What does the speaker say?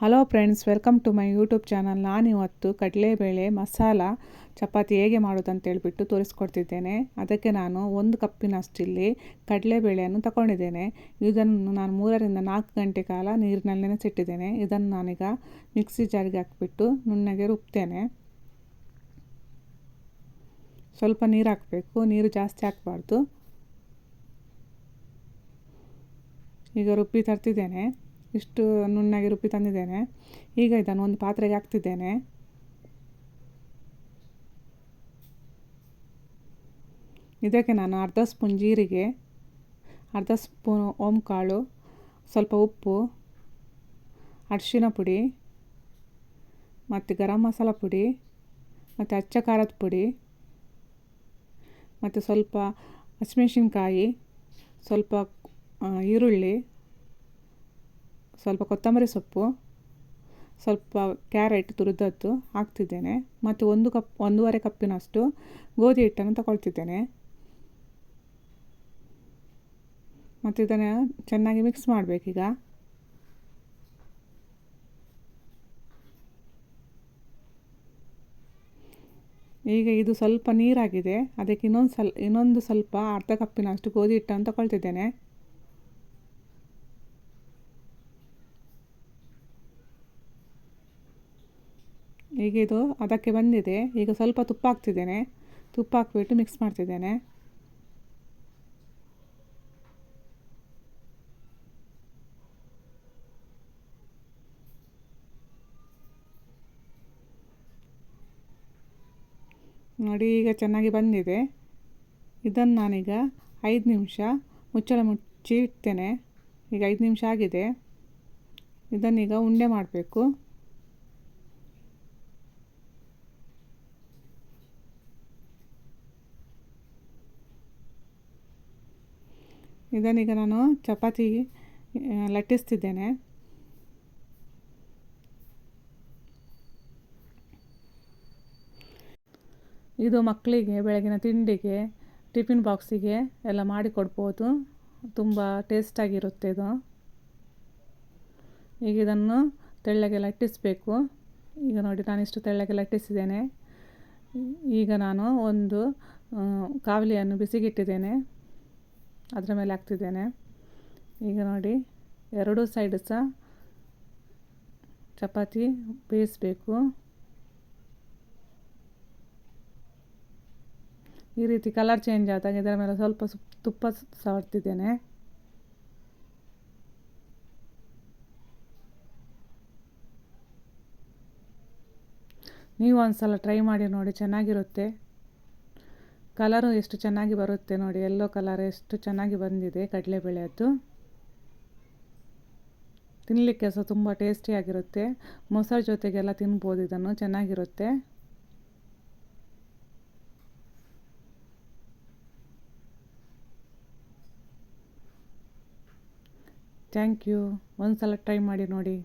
Hello friends, welcome to my YouTube channel. ನಾನಿವತ್ತು ಕಡಲೆಬೇಳೆ ಮಸಾಲ ಚಪಾತಿ ಹೇಗೆ ಮಾಡೋದಂತ ಹೇಳ್ಬಿಟ್ಟು ತೋರಿಸ್ಕೊಡ್ತಿದ್ದೇನೆ. ಅದಕ್ಕೆ ನಾನು 1 ಕಪ್ಪಿನಷ್ಟಿಲ್ಲಿ ಕಡಲೆಬೇಳೆಯನ್ನು ತಗೊಂಡಿದ್ದೇನೆ. ಇದನ್ನು ನಾನು 3-4 ಗಂಟೆ ಕಾಲ ನೀರಿನಲ್ಲಿ ನೆನೆಸಿಟ್ಟಿದ್ದೇನೆ. ಇದನ್ನು ನಾನೀಗ ಮಿಕ್ಸಿ ಜಾರಿಗೆ ಹಾಕಿಬಿಟ್ಟು ನುಣ್ಣಗೆ ರುಬ್ತೇನೆ. ಸ್ವಲ್ಪ ನೀರು ಹಾಕಬೇಕು, ನೀರು ಜಾಸ್ತಿ ಹಾಕಬಾರ್ದು. ಈಗ ರುಬ್ಬಿ ತರ್ತಿದ್ದೇನೆ, ಇಷ್ಟು ನುಣ್ಣಗೆ ರುಬ್ಬಿ ತಂದಿದ್ದೇನೆ. ಈಗ ಇದನ್ನು ಒಂದು ಪಾತ್ರೆಗೆ ಹಾಕ್ತಿದ್ದೇನೆ. ಇದಕ್ಕೆ ನಾನು ಅರ್ಧ ಸ್ಪೂನ್ ಜೀರಿಗೆ, ಅರ್ಧ ಸ್ಪೂನ್ ಓಂಕಾಳು, ಸ್ವಲ್ಪ ಉಪ್ಪು, ಅರಿಶಿನ ಪುಡಿ ಮತ್ತು ಗರಂ ಮಸಾಲ ಪುಡಿ ಮತ್ತು ಅಚ್ಚ ಖಾರದ ಪುಡಿ ಮತ್ತು ಸ್ವಲ್ಪ ಹಸಿಮೆಣಸಿನ್ಕಾಯಿ, ಸ್ವಲ್ಪ ಈರುಳ್ಳಿ, ಸ್ವಲ್ಪ ಕೊತ್ತಂಬರಿ ಸೊಪ್ಪು, ಸ್ವಲ್ಪ ಕ್ಯಾರೆಟ್ ತುರಿದದ್ದು ಹಾಕ್ತಿದ್ದೇನೆ. ಮತ್ತು 1.5 ಕಪ್ಪಿನಷ್ಟು ಗೋಧಿ ಹಿಟ್ಟನ್ನು ತಗೊಳ್ತಿದ್ದೇನೆ. ಮತ್ತು ಇದನ್ನು ಚೆನ್ನಾಗಿ ಮಿಕ್ಸ್ ಮಾಡಬೇಕೀಗ. ಈಗ ಇದು ಸ್ವಲ್ಪ ನೀರಾಗಿದೆ, ಅದಕ್ಕೆ ಇನ್ನೊಂದು ಸ್ವಲ್ಪ ಅರ್ಧ ಕಪ್ಪಿನಷ್ಟು ಗೋಧಿ ಹಿಟ್ಟನ್ನು ತಗೊಳ್ತಿದ್ದೇನೆ. ಈಗ ಇದು ಅದಕ್ಕೆ ಬಂದಿದೆ. ಈಗ ಸ್ವಲ್ಪ ತುಪ್ಪ ಹಾಕ್ತಿದ್ದೇನೆ. ತುಪ್ಪ ಹಾಕಿಬಿಟ್ಟು ಮಿಕ್ಸ್ ಮಾಡ್ತಿದ್ದೇನೆ. ನೋಡಿ, ಈಗ ಚೆನ್ನಾಗಿ ಬಂದಿದೆ. ಇದನ್ನು ನಾನೀಗ 5 ನಿಮಿಷ ಮುಚ್ಚಳ ಮುಚ್ಚಿ ಇಡ್ತೇನೆ. ಈಗ 5 ನಿಮಿಷ ಆಗಿದೆ. ಇದನ್ನೀಗ ಉಂಡೆ ಮಾಡಬೇಕು. ಇದನ್ನೀಗ ನಾನು ಚಪಾತಿ ಲಟ್ಟಿಸ್ತಿದ್ದೇನೆ. ಇದು ಮಕ್ಕಳಿಗೆ ಬೆಳಗಿನ ತಿಂಡಿಗೆ, ಟಿಫಿನ್ ಬಾಕ್ಸಿಗೆ ಎಲ್ಲ ಮಾಡಿ ಕೊಡ್ಬೋದು. ತುಂಬ ಟೇಸ್ಟಾಗಿರುತ್ತೆ ಇದು. ಈಗ ಇದನ್ನು ತೆಳ್ಳಗೆ ಲಟ್ಟಿಸಬೇಕು. ಈಗ ನೋಡಿ, ನಾನಿಷ್ಟು ತೆಳ್ಳಗೆ ಲಟ್ಟಿಸಿದ್ದೇನೆ. ಈಗ ನಾನು ಒಂದು ಕಾವಲಿಯನ್ನು ಬಿಸಿಗಿಟ್ಟಿದ್ದೇನೆ, ಅದರ ಮೇಲೆ ಹಾಕ್ತಿದ್ದೇನೆ. ಈಗ ನೋಡಿ, ಎರಡೂ ಸೈಡ್ ಸಹ ಚಪಾತಿ ಬೇಯಿಸಬೇಕು. ಈ ರೀತಿ ಕಲರ್ ಚೇಂಜ್ ಆದಾಗ ಇದರ ಮೇಲೆ ಸ್ವಲ್ಪ ತುಪ್ಪ ಸವರ್ತಿದ್ದೇನೆ. ನೀವು ಒಂದು ಸಲ ಟ್ರೈ ಮಾಡಿ ನೋಡಿ, ಚೆನ್ನಾಗಿರುತ್ತೆ. ಕಲರು ಎಷ್ಟು ಚೆನ್ನಾಗಿ ಬರುತ್ತೆ ನೋಡಿ, ಯೆಲ್ಲೋ ಕಲರ್ ಎಷ್ಟು ಚೆನ್ನಾಗಿ ಬಂದಿದೆ ಕಡಲೆಬೇಳೆಯದ್ದು. ತಿನ್ನಲಿಕ್ಕೆ ಸಹ ತುಂಬ ಟೇಸ್ಟಿಯಾಗಿರುತ್ತೆ. ಮೊಸರು ಜೊತೆಗೆಲ್ಲ ತಿನ್ಬೋದು ಇದನ್ನು, ಚೆನ್ನಾಗಿರುತ್ತೆ. Thank you. ಒಂದು ಸಲ ಟ್ರೈ ಮಾಡಿ ನೋಡಿ.